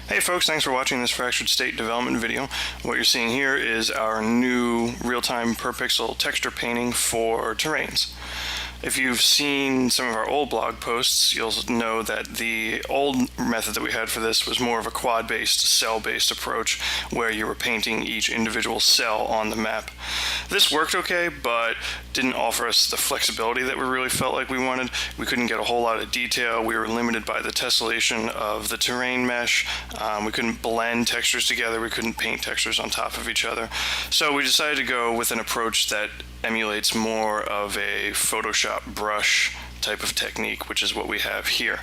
Hey folks, thanks for watching this fractured state development video. What you're seeing here is our new real-time per pixel texture painting for terrains. If you've seen some of our old blog posts, you'll know that the old method that we had for this was more of a quad-based, cell-based approach where you were painting each individual cell on the map. This worked okay, but didn't offer us the flexibility that we really felt like we wanted. We couldn't get a whole lot of detail. We were limited by the tessellation of the terrain mesh. We couldn't blend textures together. We couldn't paint textures on top of each other. So we decided to go with an approach that emulates more of a Photoshop brush type of technique, which is what we have here.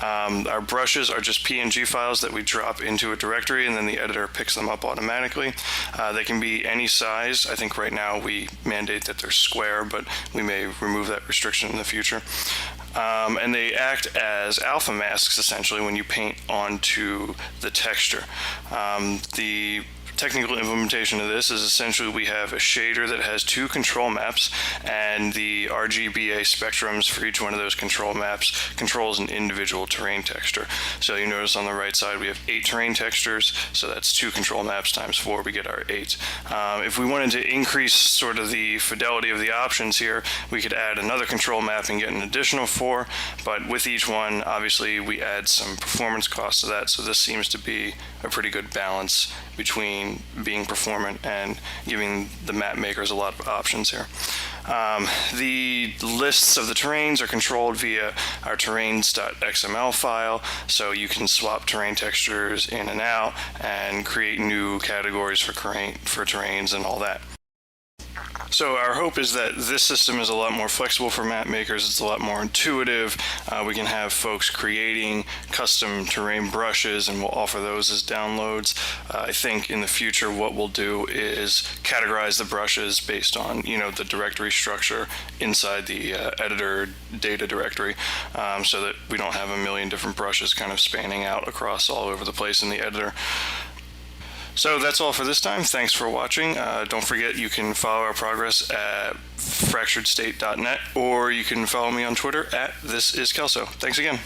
Our brushes are just PNG files that we drop into a directory and then the editor picks them up automatically. They can be any size. I think right now we mandate that they're square, but we may remove that restriction in the future. And they act as alpha masks essentially when you paint onto the texture. The technical implementation of this is essentially we have a shader that has two control maps, and the RGBA spectrums for each one of those control maps controls an individual terrain texture. So you notice on the right side we have 8 terrain textures, so that's 2 control maps times 4, we get our 8. If we wanted to increase sort of the fidelity of the options here, we could add another control map and get an additional 4, but with each one obviously we add some performance costs to that, so this seems to be a pretty good balance between being performant and giving the map makers a lot of options here. The lists of the terrains are controlled via our terrains.xml file, so you can swap terrain textures in and out and create new categories for terrains and all that. So our hope is that this system is a lot more flexible for map makers. It's a lot more intuitive. We can have folks creating custom terrain brushes, and we'll offer those as downloads. I think in the future what we'll do is categorize the brushes based on, the directory structure inside the editor data directory, so that we don't have a million different brushes kind of spanning out across all over the place in the editor. So that's all for this time. Thanks for watching. Don't forget you can follow our progress at fracturedstate.net, or you can follow me on Twitter at ThisIsKelso. Thanks again.